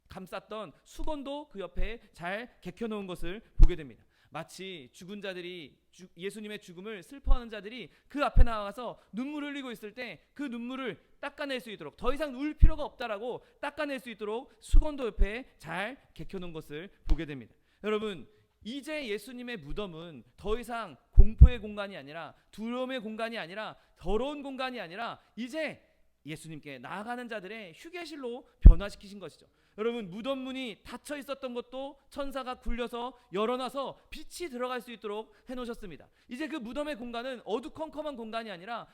감쌌던 수건도 그 옆에 잘 개켜놓은 것을 보게 됩니다. 마치 죽은 자들이 예수님의 죽음을 슬퍼하는 자들이 그 앞에 나가서 눈물을 흘리고 있을 때 그 눈물을 닦아낼 수 있도록 더 이상 울 필요가 없다라고 닦아낼 수 있도록 수건도 옆에 잘 개켜놓은 것을 보게 됩니다. 여러분 이제 예수님의 무덤은 더 이상 공포의 공간이 아니라 두려움의 공간이 아니라 더러운 공간이 아니라 이제 예수님께 나아가는 자들의 휴게실로 변화시키신 것이죠. 여러분 무덤 문이 닫혀 있었던 것도 천사가 굴려서 열어놔서 빛이 들어갈 수 있도록 해놓으셨습니다. 이제 그 무덤의 공간은 어두컴컴한 공간이 아니라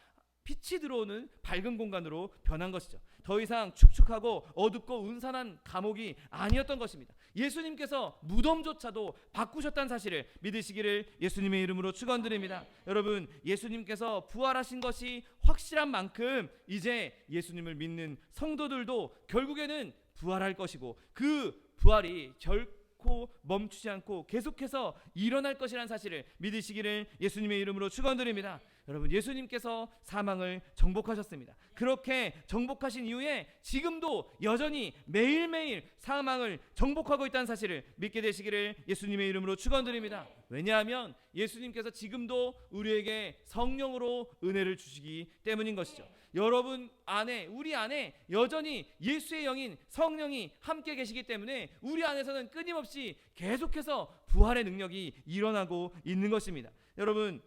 빛이 들어오는 밝은 공간으로 변한 것이죠. 더 이상 축축하고 어둡고 음산한 감옥이 아니었던 것입니다. 예수님께서 무덤조차도 바꾸셨다는 사실을 믿으시기를 예수님의 이름으로 축원드립니다. 여러분 예수님께서 부활하신 것이 확실한 만큼 이제 예수님을 믿는 성도들도 결국에는 부활할 것이고 그 부활이 결코 멈추지 않고 계속해서 일어날 것이라는 사실을 믿으시기를 예수님의 이름으로 축원드립니다. 여러분 예수님께서 사망을 정복하셨습니다. 그렇게 정복하신 이후에 지금도 여전히 매일매일 사망을 정복하고 있다는 사실을 믿게 되시기를 예수님의 이름으로 축원드립니다. 왜냐하면 예수님께서 지금도 우리에게 성령으로 은혜를 주시기 때문인 것이죠. 여러분 안에 우리 안에 여전히 예수의 영인 성령이 함께 계시기 때문에 우리 안에서는 끊임없이 계속해서 부활의 능력이 일어나고 있는 것입니다. 여러분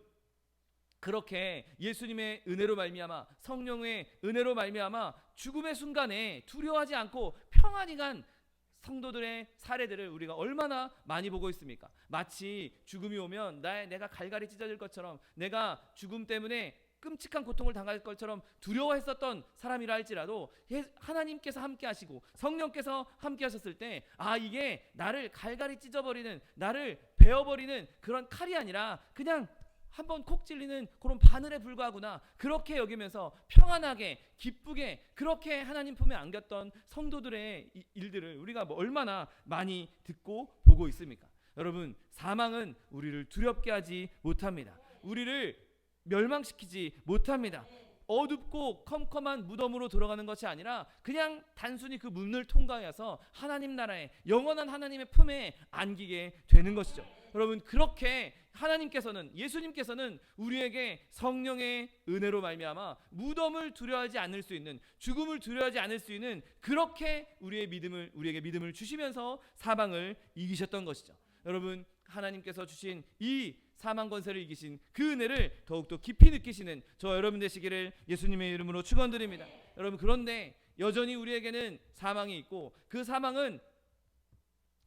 그렇게 예수님의 은혜로 말미암아 성령의 은혜로 말미암아 죽음의 순간에 두려워하지 않고 평안히 간 성도들의 사례들을 우리가 얼마나 많이 보고 있습니까? 마치 죽음이 오면 내가 갈갈이 찢어질 것처럼 내가 죽음 때문에 끔찍한 고통을 당할 것처럼 두려워했었던 사람이라 할지라도 하나님께서 함께 하시고 성령께서 함께 하셨을 때 이게 나를 갈갈이 찢어버리는, 나를 베어버리는 그런 칼이 아니라 그냥 한번 콕 찔리는 그런 바늘에 불과하구나, 그렇게 여기면서 평안하게 기쁘게 그렇게 하나님 품에 안겼던 성도들의 일들을 우리가 얼마나 많이 듣고 보고 있습니까? 여러분, 사망은 우리를 두렵게 하지 못합니다. 우리를 멸망시키지 못합니다. 어둡고 컴컴한 무덤으로 들어가는 것이 아니라 그냥 단순히 그 문을 통과해서 하나님 나라의 영원한 하나님의 품에 안기게 되는 것이죠. 여러분, 그렇게 하나님께서는, 예수님께서는 우리에게 성령의 은혜로 말미암아 무덤을 두려워하지 않을 수 있는, 죽음을 두려워하지 않을 수 있는 그렇게 우리에게 믿음을 주시면서 사망을 이기셨던 것이죠. 여러분, 하나님께서 주신 이 사망 권세를 이기신 그 은혜를 더욱더 깊이 느끼시는 저 여러분 되시기를 예수님의 이름으로 축원드립니다. 여러분, 그런데 여전히 우리에게는 사망이 있고 그 사망은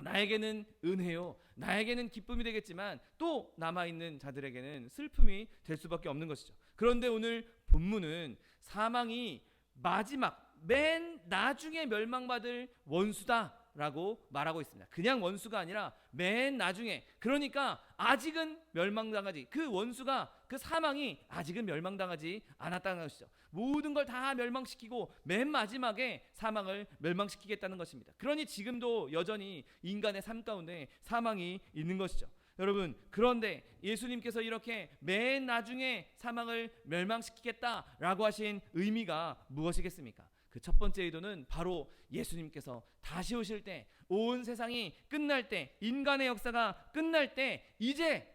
나에게는 은혜요, 나에게는 기쁨이 되겠지만 또 남아있는 자들에게는 슬픔이 될 수밖에 없는 것이죠. 그런데 오늘 본문은 사망이 마지막 맨 나중에 멸망받을 원수다 라고 말하고 있습니다. 그냥 원수가 아니라 맨 나중에, 그러니까 아직은 멸망당하지, 그 원수가, 그 사망이 아직은 멸망당하지 않았다는 것이죠. 모든 걸 다 멸망시키고 맨 마지막에 사망을 멸망시키겠다는 것입니다. 그러니 지금도 여전히 인간의 삶 가운데 사망이 있는 것이죠. 여러분, 그런데 예수님께서 이렇게 맨 나중에 사망을 멸망시키겠다라고 하신 의미가 무엇이겠습니까? 그 첫 번째 의도는 바로 예수님께서 다시 오실 때, 온 세상이 끝날 때, 인간의 역사가 끝날 때 이제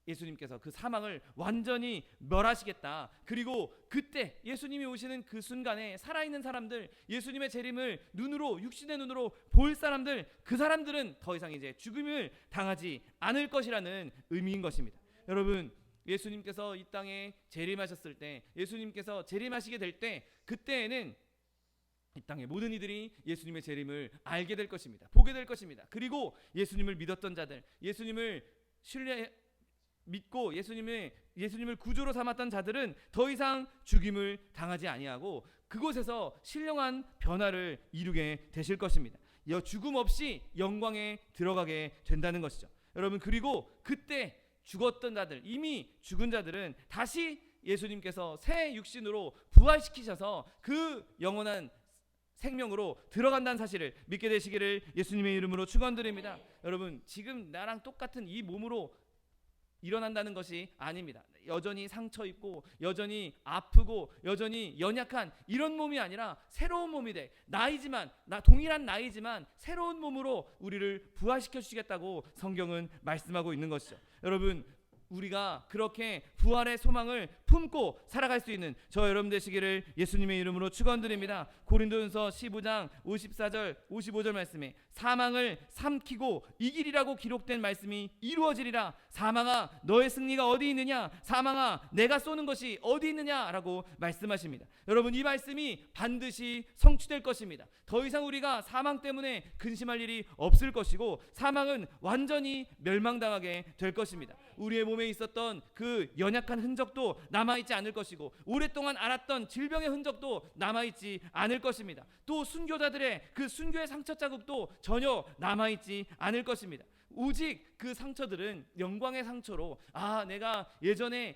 예수님께서 그 사망을 완전히 멸하시겠다. 그리고 그때 예수님이 오시는 그 순간에 살아있는 사람들, 예수님의 재림을 눈으로, 육신의 눈으로 볼 사람들, 그 사람들은 더 이상 이제 죽음을 당하지 않을 것이라는 의미인 것입니다. 여러분, 예수님께서 이 땅에 재림하셨을 때, 예수님께서 재림하시게 될 때, 그때에는 이 땅의 모든 이들이 예수님의 재림을 알게 될 것입니다. 보게 될 것입니다. 그리고 예수님을 믿었던 자들, 예수님을 믿고 예수님을 구주로 삼았던 자들은 더 이상 죽임을 당하지 아니하고 그곳에서 신령한 변화를 이루게 되실 것입니다. 죽음 없이 영광에 들어가게 된다는 것이죠. 여러분, 그리고 그때 죽었던 자들, 이미 죽은 자들은 다시 예수님께서 새 육신으로 부활시키셔서 그 영원한 생명으로 들어간다는 사실을 믿게 되시기를 예수님의 이름으로 축원드립니다. 여러분, 지금 나랑 똑같은 이 몸으로 일어난다는 것이 아닙니다. 여전히 상처 입고 여전히 아프고 여전히 연약한 이런 몸이 아니라 새로운 몸이 돼, 동일한 나이지만 새로운 몸으로 우리를 부활시켜 주시겠다고 성경은 말씀하고 있는 것이죠. 여러분, 우리가 그렇게 부활의 소망을 품고 살아갈 수 있는 저 여러분 되시기를 예수님의 이름으로 축원드립니다. 고린도전서 15장 54절 55절 말씀에 사망을 삼키고 이기리라고 기록된 말씀이 이루어지리라. 사망아, 너의 승리가 어디 있느냐? 사망아, 내가 쏘는 것이 어디 있느냐라고 말씀하십니다. 여러분, 이 말씀이 반드시 성취될 것입니다. 더 이상 우리가 사망 때문에 근심할 일이 없을 것이고 사망은 완전히 멸망당하게 될 것입니다. 우리의 몸에 있었던 그 연약한 흔적도 남아있지 않을 것이고 오랫동안 알았던 질병의 흔적도 남아있지 않을 것입니다. 또 순교자들의 그 순교의 상처 자국도 전혀 남아있지 않을 것입니다. 오직 그 상처들은 영광의 상처로, 내가 예전에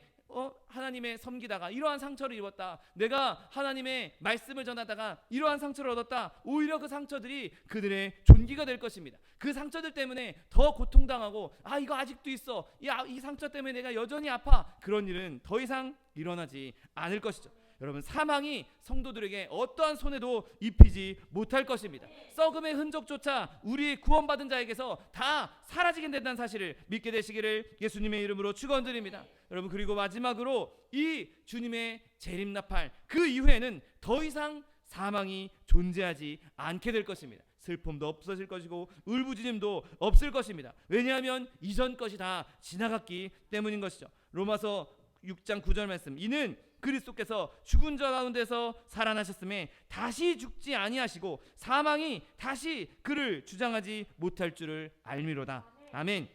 하나님의 섬기다가 이러한 상처를 입었다, 내가 하나님의 말씀을 전하다가 이러한 상처를 얻었다, 오히려 그 상처들이 그들의 존귀가 될 것입니다. 그 상처들 때문에 더 고통당하고 이거 아직도 있어, 이 상처 때문에 내가 여전히 아파, 그런 일은 더 이상 일어나지 않을 것이죠. 여러분, 사망이 성도들에게 어떠한 손해도 입히지 못할 것입니다. 썩음의 흔적조차 우리 구원받은 자에게서 다 사라지게 된다는 사실을 믿게 되시기를 예수님의 이름으로 축원드립니다. 여러분, 그리고 마지막으로 이 주님의 재림나팔, 그 이후에는 더 이상 사망이 존재하지 않게 될 것입니다. 슬픔도 없어질 것이고 울부짖음도 없을 것입니다. 왜냐하면 이전 것이 다 지나갔기 때문인 것이죠. 로마서 6장 9절 말씀, 이는 그리스도께서 죽은 자 가운데서 살아나셨음에 다시 죽지 아니하시고 사망이 다시 그를 주장하지 못할 줄을 알미로다. 아멘.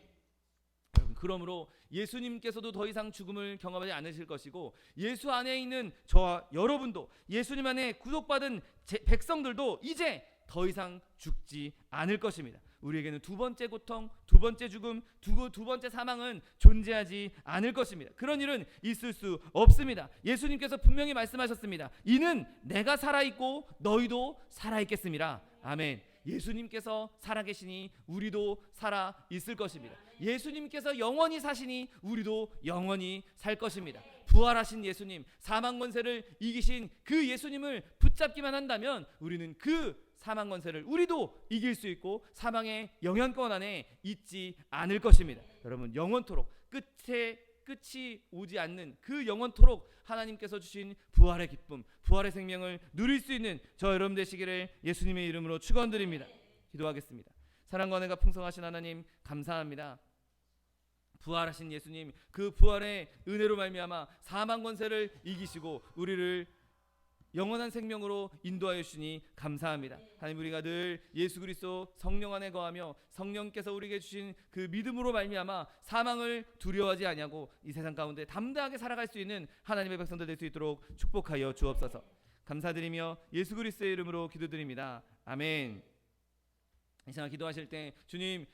여러분, 그러므로 예수님께서도 더 이상 죽음을 경험하지 않으실 것이고, 예수 안에 있는 저와 여러분도, 예수님 안에 구속받은 백성들도 이제 더 이상 죽지 않을 것입니다. 우리에게는 두 번째 고통, 두 번째 죽음, 두 번째 사망은 존재하지 않을 것입니다. 그런 일은 있을 수 없습니다. 예수님께서 분명히 말씀하셨습니다. 이는 내가 살아있고 너희도 살아있겠습니다. 아멘. 예수님께서 살아계시니 우리도 살아있을 것입니다. 예수님께서 영원히 사시니 우리도 영원히 살 것입니다. 부활하신 예수님, 사망 권세를 이기신 그 예수님을 붙잡기만 한다면 우리는 그 사망 권세를 우리도 이길 수 있고 사망의 영향권 안에 있지 않을 것입니다. 여러분, 영원토록 끝이 오지 않는 그 영원토록 하나님께서 주신 부활의 기쁨, 부활의 생명을 누릴 수 있는 저 여러분 되시기를 예수님의 이름으로 축원드립니다. 기도하겠습니다. 사랑과 은혜가 풍성하신 하나님, 감사합니다. 부활하신 예수님, 그 부활의 은혜로 말미암아 사망 권세를 이기시고 우리를 영원한 생명으로 인도하여 주시니 감사합니다. 하나님, 우리가 늘 예수 그리스도 성령 안에 거하며 성령께서 우리에게 주신 그 믿음으로 말미암아 사망을 두려워하지 아니하고 이 세상 가운데 담대하게 살아갈 수 있는 하나님의 백성들 될 수 있도록 축복하여 주옵소서. 감사드리며 예수 그리스도의 이름으로 기도드립니다. 아멘. 이 시간 기도하실 때 주님,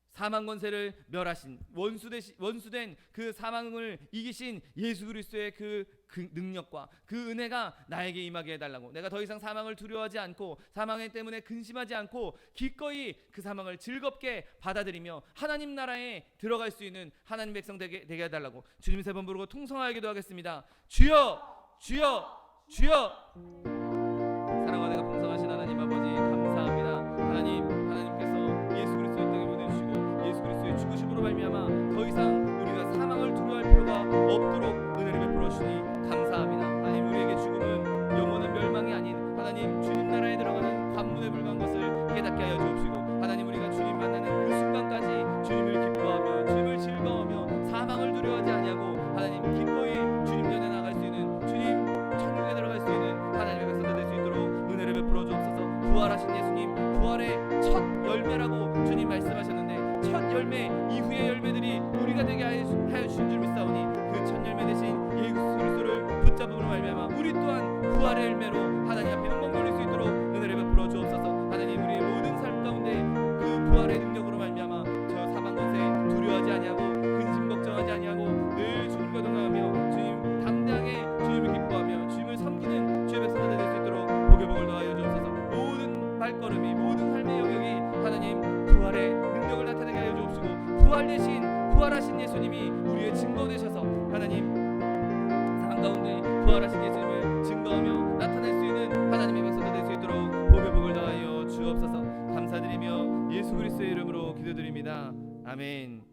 사망 권세를 멸하신 원수된 그 사망을 이기신 예수 그리스도의 그 능력과 그 은혜가 나에게 임하게 해달라고, 내가 더 이상 사망을 두려워하지 않고 사망 때문에 근심하지 않고 기꺼이 그 사망을 즐겁게 받아들이며 하나님 나라에 들어갈 수 있는 하나님 백성 되게 해달라고 주님 세 번 부르고 통성하여 기도하겠습니다. 주여, 주여, 주여. 사랑과 내가 풍성하신 하나님 아버지, 감사합니다. 하나님께서 예수 그리스도 이 땅에 보내주시고 예수 그리스도의 죽으심으로 말미암아 더 이상 우리가 사망을 두려워할 필요가 없도록 은혜를 베풀어 주시니 감사합니다. 하나님, 우리에게 죽음은 영원한 멸망이 아닌 하나님 주님 나라에 들어가는 관문에 불과한 것을 깨닫게 하여 주옵시고, 하나님, 우리가 주님 만나는 그 순간까지 주님을 기뻐하며 주님을 즐거워하며 사망을 두려워하지 아니하고 하나님 기꺼이 주님 전에 나갈 수 있는, 주님 천국에 들어갈 수 있는 하나님의 백성들 될 수 있도록 은혜를 베풀어 주옵소서. 부활하신 예수님, 부활의 첫 열매라고 주님 말씀하셨는데 첫 열매 이후의 열매들이 우리가 되게 하여 주신 줄 믿사오니 그 첫 열매 대신 예수 그리스도를 붙잡음으로 말미암아 우리 또한 부활의 열매로 하나님 앞에 영광 돌릴 수 있도록 은혜를 베풀어 주옵소서. 하나님, 우리의 모든 삶 가운데 그 부활의 능력으로 말미암아 저 사망 권세 두려워하지 아니하고 근심 걱정하지 아니하고 늘 주님과 동행하며 주님 담대하게 주님을 기뻐하며 주님을 섬기는 주의 백성들 될 수 있도록 복의 복을 더하여 주옵소서. 모든 발걸음이, 모든 삶의 영역이 하나님 부활의 능력을 나타내게 하여 주옵시고, 부활하신 예수님이 우리의 증거 되셔서 하나님 삶 가운데 부활하신 예수님을 증거하며 나타낼 수 있는 하나님의 백성들 될 수 있도록 복의 복을 더하여 주옵소서. 감사드리며 예수 그리스도의 이름으로 기도드립니다. 아멘.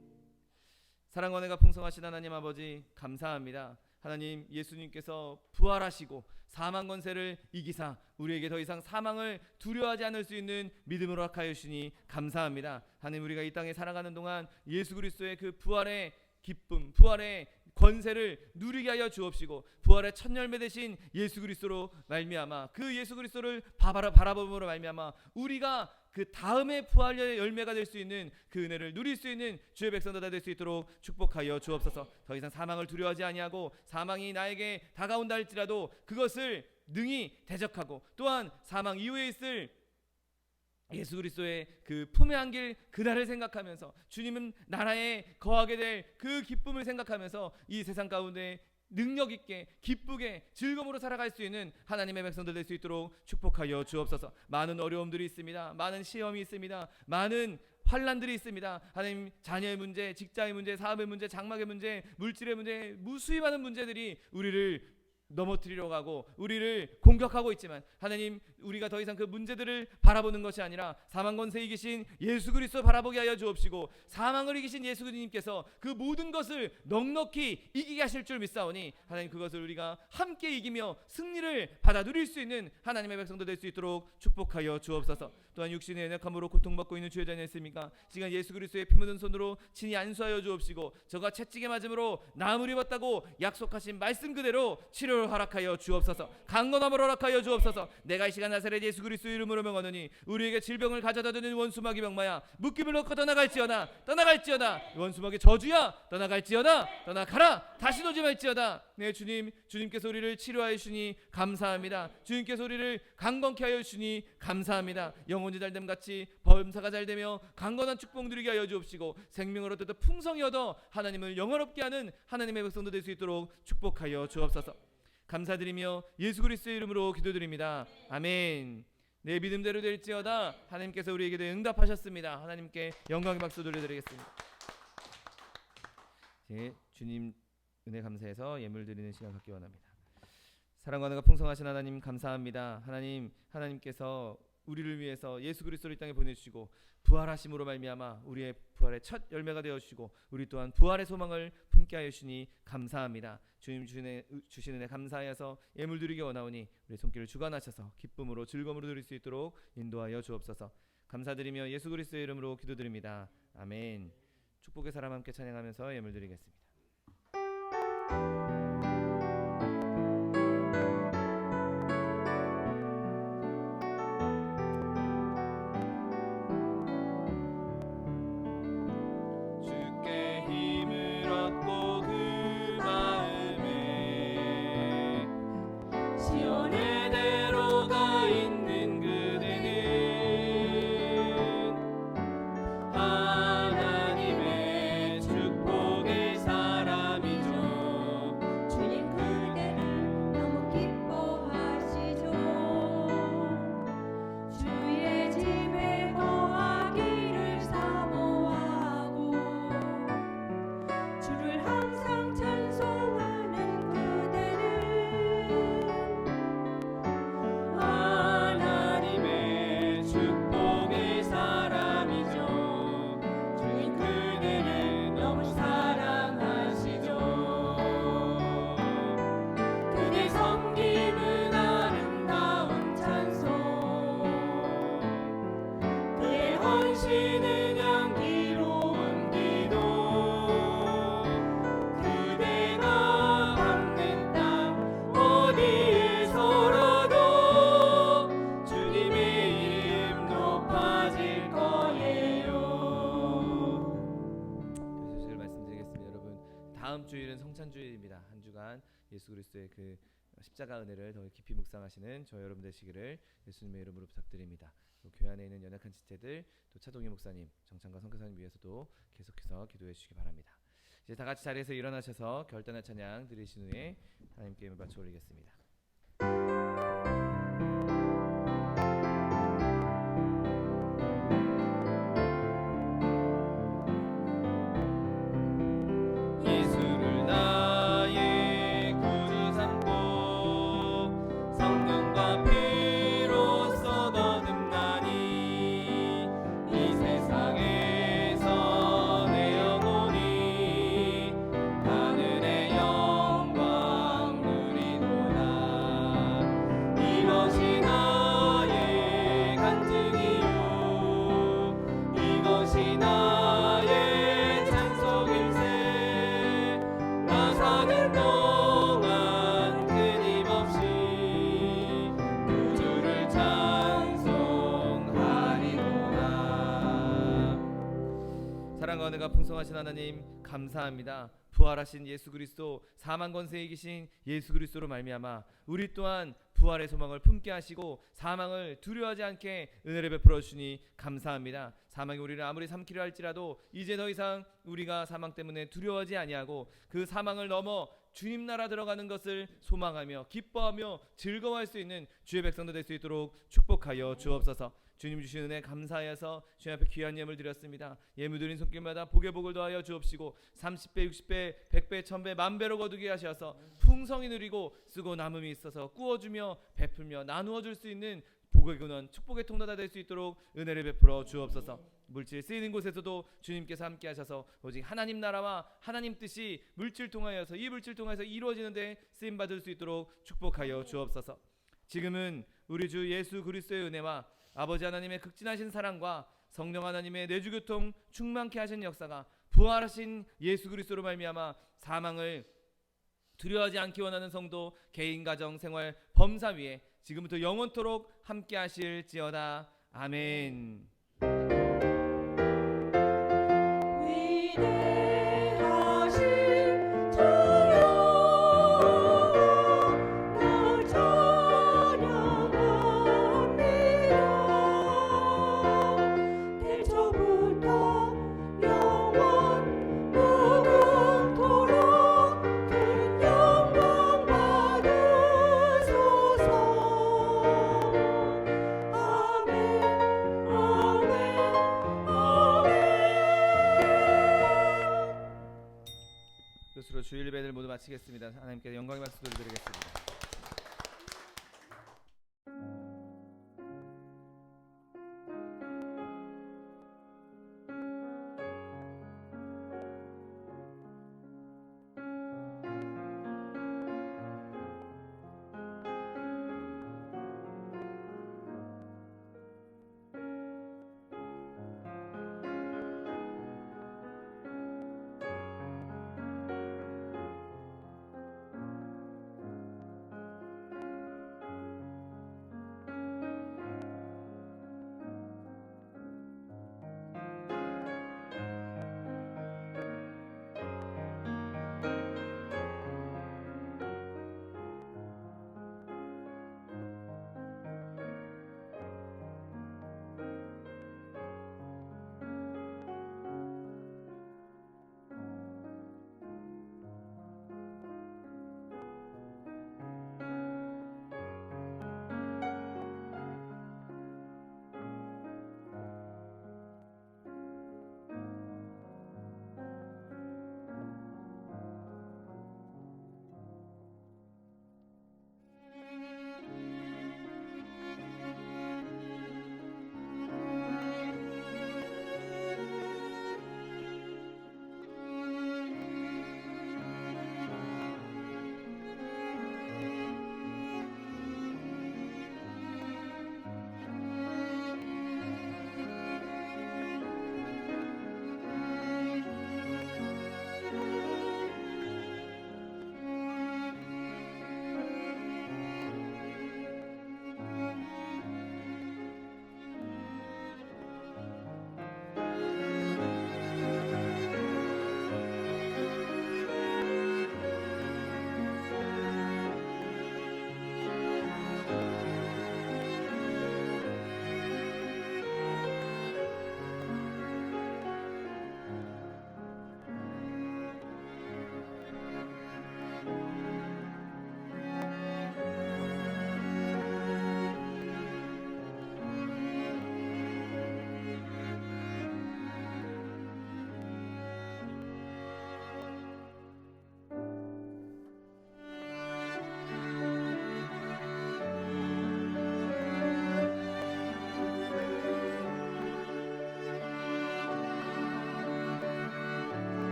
사랑과 은혜가 풍성하신 하나님 아버지, 감사합니다. 하나님, 예수님께서 부활하시고 사망 권세를 이기사 우리에게 더 이상 사망을 두려워하지 않을 수 있는 믿음으로 허락하여 주시니 감사합니다. 하나님, 우리가 이 땅에 살아가는 동안 예수 그리스도의 그 부활의 기쁨, 부활의 권세를 누리게 하여 주옵시고, 부활의 첫 열매 되신 예수 그리스도로 말미암아 그 예수 그리스도를 바라봄으로 말미암아 우리가 그 다음의 부활의 열매가 될 수 있는 그 은혜를 누릴 수 있는 주의 백성들 될 수 있도록 축복하여 주옵소서. 더 이상 사망을 두려워하지 아니하고 사망이 나에게 다가온다 할지라도 그것을 능히 대적하고, 또한 사망 이후에 있을 예수 그리스도의 그 품에 안길 그날을 생각하면서 주님은 나라에 거하게 될 그 기쁨을 생각하면서 이 세상 가운데 능력 있게 기쁘게 즐거움으로 살아갈 수 있는 하나님의 백성들 될 수 있도록 축복하여 주옵소서. 많은 어려움들이 있습니다. 많은 시험이 있습니다. 많은 환난들이 있습니다. 하나님, 자녀의 문제, 직장의 문제, 사업의 문제, 장막의 문제, 물질의 문제, 무수히 많은 문제들이 우리를 넘어뜨리려고 하고 우리를 공격하고 있지만, 하나님, 우리가 더 이상 그 문제들을 바라보는 것이 아니라 사망 권세 이기신 예수 그리스도 바라보게 하여 주옵시고, 사망을 이기신 예수 그리스도님께서 그 모든 것을 넉넉히 이기게 하실 줄 믿사오니 하나님, 그것을 우리가 함께 이기며 승리를 받아 누릴 수 있는 하나님의 백성들 될 수 있도록 축복하여 주옵소서. 또한 육신의 연약함으로 고통받고 있는 주의 자녀 있습니까? 지금 예수 그리스도의 피 묻은 손으로 친히 안수하여 주옵시고, 저가 채찍에 맞음으로 나음을 입었다고 약속하신 말씀 그대로 치료를 강건함을 허락하여 주옵소서. 강건함을 허락하여 주옵소서. 내가 이 시간 나사렛 예수 그리스도의 이름으로 명하노니 우리에게 질병을 가져다 드는 원수마귀 병마야 묶임을 놓고 떠나갈지어다. 원수마귀 저주야 떠나갈지어다. 떠나가라. 다시 오지 말지어다. 네 주님, 주님께서 우리를 치료하여 주시니 감사합니다. 주님께서 우리를 강건케 하여 주시니 감사합니다. 영혼이 잘됨 같이 범사가 잘되며 강건한 축복 누리게 하여 주옵시고 생명을 얻어 풍성히 얻어 하나님을 영원롭게 하는 하나님의 백성도 될 수 있도록 축복하여 주옵소서. 감사드리며 예수 그리스도의 이름으로 기도드립니다. 아멘. 내 믿음대로 될지어다. 하나님께서 우리에게도 응답하셨습니다. 하나님께 영광의 박수 돌려드리겠습니다. 주님 은혜 감사해서 예물 드리는 시간 갖기 원합니다. 사랑과 은혜가 풍성하신 하나님 감사합니다. 하나님께서 우리를 위해서 예수 그리스도를 이 땅에 보내주시고 부활하심으로 말미암아 우리의 부활의 첫 열매가 되어주시고 우리 또한 부활의 소망을 품게 하여 주시니 감사합니다. 주님 주신 은혜 감사하여서 예물 드리기 원하오니 우리 손길을 주관하셔서 기쁨으로 즐거움으로 드릴 수 있도록 인도하여 주옵소서. 감사드리며 예수 그리스도의 이름으로 기도드립니다. 아멘. 축복의 사람 함께 찬양하면서 예물 드리겠습니다. 다음 주일은 성찬주일입니다. 한 주간 예수 그리스도의 그 십자가 은혜를 더 깊이 묵상하시는 저 여러분 되시기를 예수님의 이름으로 부탁드립니다. 또 교회 안에 있는 연약한 지체들, 또 차동희 목사님, 정창과 선교사님 위해서도 계속해서 기도해 주시기 바랍니다. 이제 다 같이 자리에서 일어나셔서 결단의 찬양 드리신 후에 하나님께 예물 바쳐 올리겠습니다. 사랑과 은혜가 풍성하신 하나님 감사합니다. 부활하신 예수 그리스도, 사망 권세에 이기신 예수 그리스도로 말미암아 우리 또한 부활의 소망을 품게 하시고 사망을 두려워하지 않게 은혜를 베풀어 주시니 감사합니다. 사망이 우리를 아무리 삼키려 할지라도 이제 더 이상 우리가 사망 때문에 두려워하지 아니하고 그 사망을 넘어 주님 나라 들어가는 것을 소망하며 기뻐하며 즐거워할 수 있는 주의 백성도 될 수 있도록 축복하여 주옵소서. 주님 주신 은혜 감사하여서 주님 앞에 귀한 예물 드렸습니다. 예물 드린 손길마다 복의 복을 더하여 주옵시고 30배, 60배, 100배, 1000배, 만배로 거두게 하셔서 풍성히 누리고 쓰고 남음이 있어서 꾸어주며 베풀며 나누어 줄 수 있는 복의 근원, 축복의 통로가 될 수 있도록 은혜를 베풀어 주옵소서. 물질 쓰이는 곳에서도 주님께서 함께 하셔서 오직 하나님 나라와 하나님 뜻이 물질 통하여서 이 물질 통해서 이루어지는데 쓰임 받을 수 있도록 축복하여 주옵소서. 지금은 우리 주 예수 그리스도의 은혜와 아버지 하나님의 극진하신 사랑과 성령 하나님의 내주교통 충만케 하신 역사가 부활하신 예수 그리스도로 말미암아 사망을 두려워하지 않기 원하는 성도 개인 가정 생활 범사 위에 지금부터 영원토록 함께 하실지어다. 아멘. 위대하신 주여 나 찬양합니다. 태초부터 영원 무궁토록 큰 영광 받으소서. 아멘 아멘 아멘. 이것으로 주일 예배를 모두 마치겠습니다. 하나님께 영광의 박수 드리겠습니다.